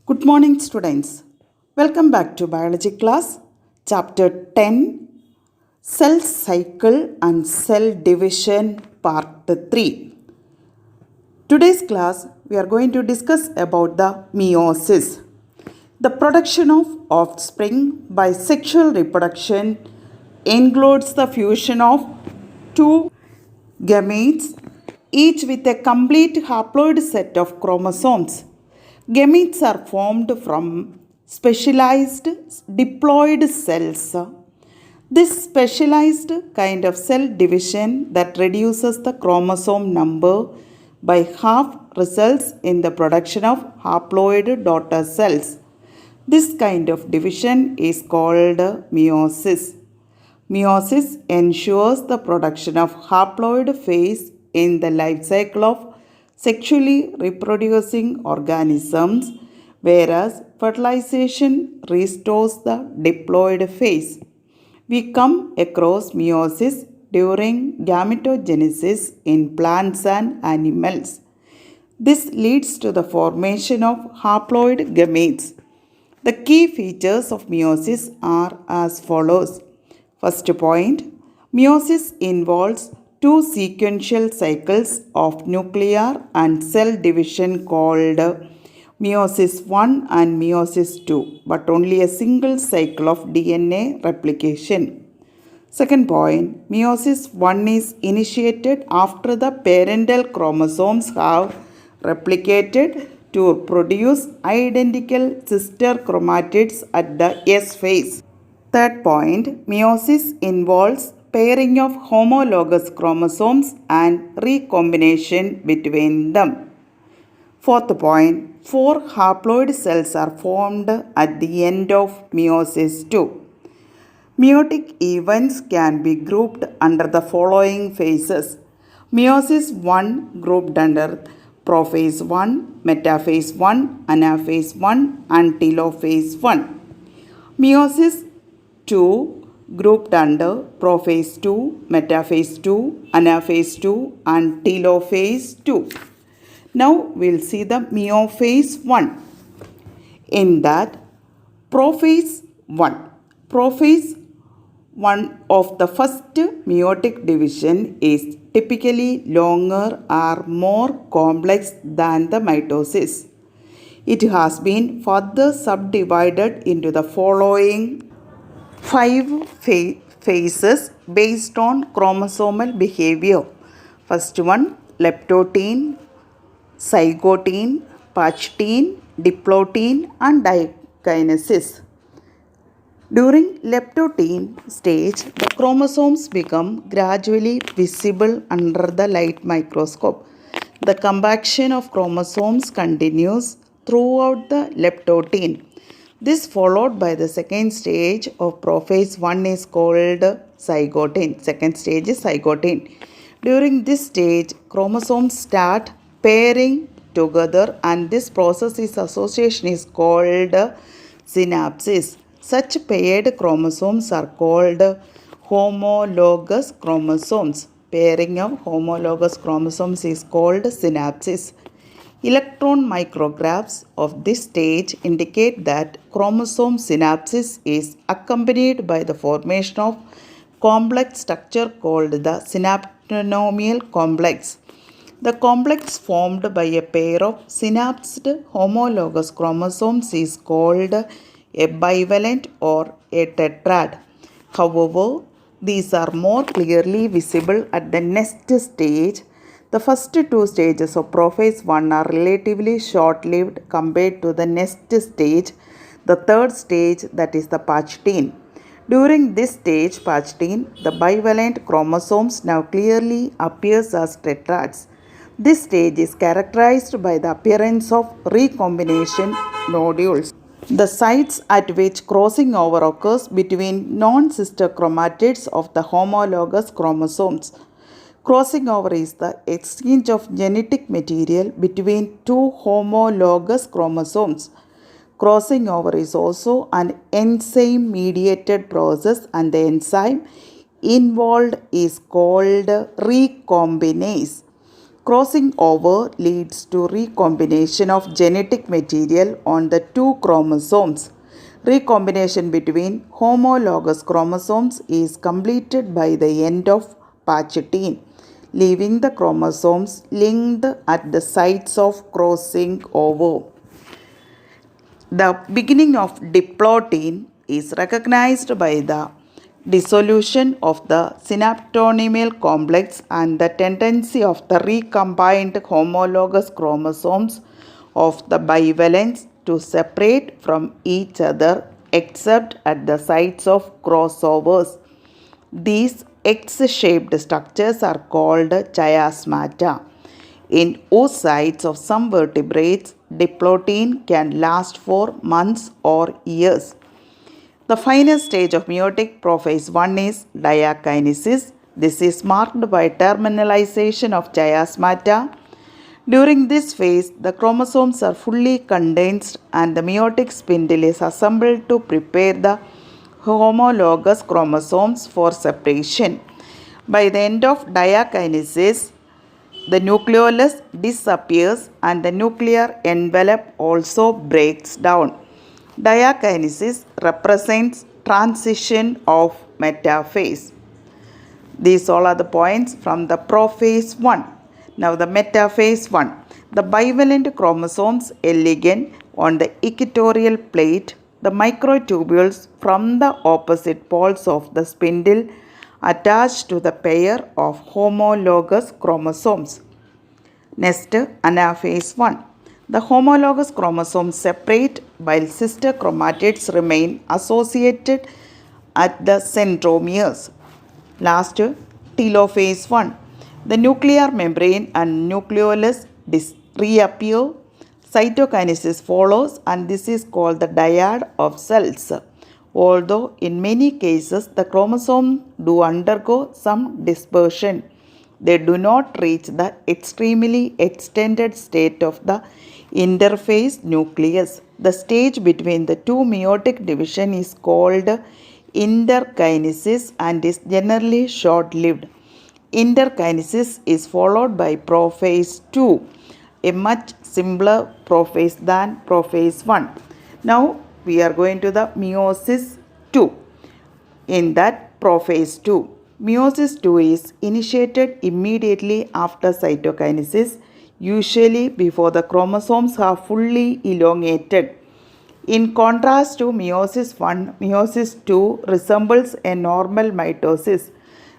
Good morning, students. Welcome back to biology class, chapter 10, Cell Cycle and Cell Division, part 3. Today's class, we are going to discuss about the meiosis. The production of offspring by sexual reproduction includes the fusion of two gametes, each with a complete haploid set of chromosomes. Gametes are formed from specialized diploid cells. This specialized kind of cell division that reduces the chromosome number by half results in the production of haploid daughter cells. This kind of division is called meiosis. Meiosis ensures the production of haploid phase in the life cycle of sexually reproducing organisms, whereas fertilization restores the diploid phase. We come across meiosis during gametogenesis in plants and animals. This leads to the formation of haploid gametes. The key features of meiosis are as follows. First point, meiosis involves two sequential cycles of nuclear and cell division called meiosis 1 and meiosis 2, but only a single cycle of DNA replication. Second point, meiosis 1 is initiated after the parental chromosomes have replicated to produce identical sister chromatids at the S phase. Third point, meiosis involves pairing of homologous chromosomes and recombination between them. Fourth point, four haploid cells are formed at the end of meiosis 2. Meiotic events can be grouped under the following phases. Meiosis 1 grouped under prophase 1, metaphase 1, anaphase 1 and telophase 1. Meiosis 2 grouped under prophase 2, metaphase 2, anaphase 2 and telophase 2. Now we'll see the meiophase 1. In that, prophase 1 of the first meiotic division is typically longer or more complex than the mitosis. It has been further subdivided into the following 5 phases based on chromosomal behavior. First one, leptotene, zygotene, pachytene, diplotene and dikinesis. During leptotene stage, the chromosomes become gradually visible under the light microscope. The compaction of chromosomes continues throughout the leptotene. This followed by the second stage of prophase 1 is called zygotene. Second stage is zygotene. During this stage, chromosomes start pairing together and this process is association is called synapsis. Such paired chromosomes are called homologous chromosomes. Pairing of homologous chromosomes is called synapsis. Electron micrographs of this stage indicate that chromosome synapsis is accompanied by the formation of complex structure called the synaptonomial complex. The complex formed by a pair of synapsed homologous chromosomes is called a bivalent or a tetrad. However, these are more clearly visible at the next stage. The first two stages of prophase 1 are relatively short-lived compared to the next stage, the third stage, that is the pachytene. During this stage, pachytene, the bivalent chromosomes now clearly appears as tetrads. This stage is characterized by the appearance of recombination nodules, the sites at which crossing over occurs between non-sister chromatids of the homologous chromosomes. Crossing over is the exchange of genetic material between two homologous chromosomes. Crossing over is also an enzyme-mediated process and the enzyme involved is called recombinase. Crossing over leads to recombination of genetic material on the two chromosomes. Recombination between homologous chromosomes is completed by the end of patch 10, leaving the chromosomes linked at the sites of crossing over. The beginning of diplotin is recognized by the dissolution of the synaptonymal complex and the tendency of the recombined homologous chromosomes of the bivalents to separate from each other except at the sites of crossovers. These X-shaped structures are called chiasmata. In oocytes of some vertebrates, diplotin can last for months or years. The final stage of meiotic prophase 1 is diakinesis. This is marked by terminalization of chiasmata. During this phase, the chromosomes are fully condensed and the meiotic spindle is assembled to prepare the homologous chromosomes for separation. By the end of diakinesis, the nucleolus disappears and the nuclear envelope also breaks down. Diakinesis represents transition of metaphase. These all are the points from the prophase 1. Now the metaphase 1. The bivalent chromosomes ligand on the equatorial plate, the microtubules from the opposite poles of the spindle attached to the pair of homologous chromosomes. Next, anaphase 1. The homologous chromosomes separate while sister chromatids remain associated at the centromeres. Last, telophase 1. The nuclear membrane and nucleolus reappear. Cytokinesis follows and this is called the dyad of cells. Although in many cases the chromosomes do undergo some dispersion, they do not reach the extremely extended state of the interphase nucleus. The stage between the two meiotic division is called interkinesis and is generally short-lived. Interkinesis is followed by prophase 2, a much simpler prophase than prophase 1. Now we are going to the meiosis 2. In that prophase 2, meiosis 2 is initiated immediately after cytokinesis, usually before the chromosomes are fully elongated. In contrast to meiosis 1, meiosis 2 resembles a normal mitosis.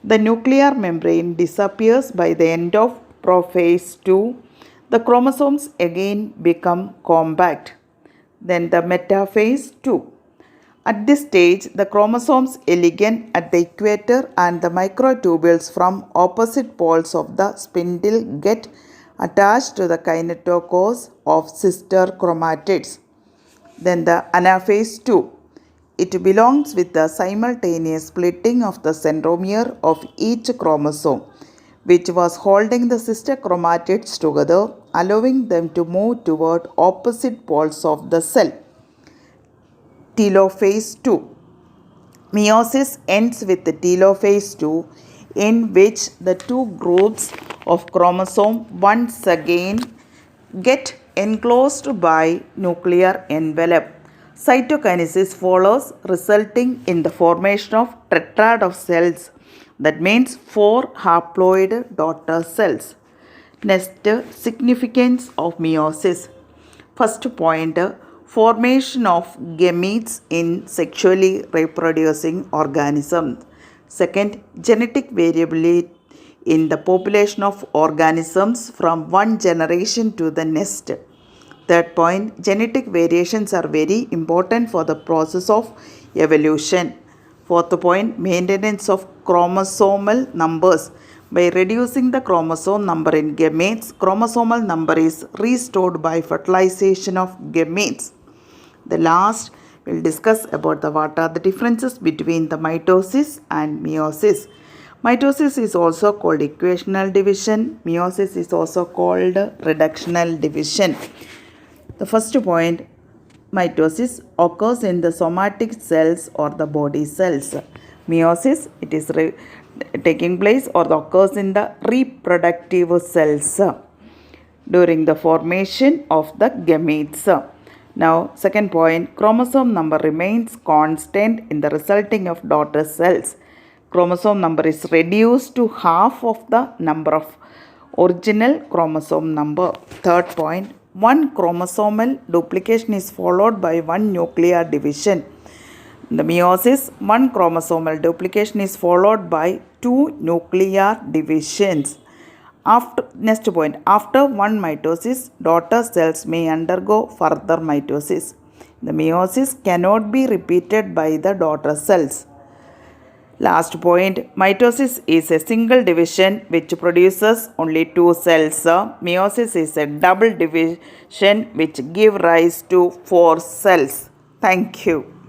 The nuclear membrane disappears by the end of prophase 2. The chromosomes again become compact. Then the metaphase 2. At this stage, the chromosomes ligand at the equator and the microtubules from opposite poles of the spindle get attached to the kinetochores of sister chromatids. Then the anaphase 2. It belongs with the simultaneous splitting of the centromere of each chromosome, which was holding the sister chromatids together, allowing them to move toward opposite poles of the cell. Telophase 2. Meiosis ends with the telophase 2, in which the two groups of chromosome once again get enclosed by nuclear envelope. Cytokinesis follows, resulting in the formation of tetrad of cells. That means 4 haploid daughter cells. Next, significance of meiosis. First point, formation of gametes in sexually reproducing organisms. Second, genetic variability in the population of organisms from one generation to the next. Third point, genetic variations are very important for the process of evolution. Fourth point, maintenance of chromosomal numbers. By reducing the chromosome number in gametes, chromosomal number is restored by fertilization of gametes. The last, we'll discuss about what are the differences between the mitosis and meiosis. Mitosis is also called equational division. Meiosis is also called reductional division. The first point, mitosis occurs in the somatic cells or the body cells. Meiosis, it is taking place or occurs in the reproductive cells during the formation of the gametes. Now, second point, chromosome number remains constant in the resulting of daughter cells. Chromosome number is reduced to half of the number of original chromosome number. Third point, one chromosomal duplication is followed by one nuclear division. In the meiosis, one chromosomal duplication is followed by two nuclear divisions. Next point, after one mitosis, daughter cells may undergo further mitosis. The meiosis cannot be repeated by the daughter cells. Last point, mitosis is a single division which produces only two cells. Meiosis is a double division which give rise to four cells. Thank you.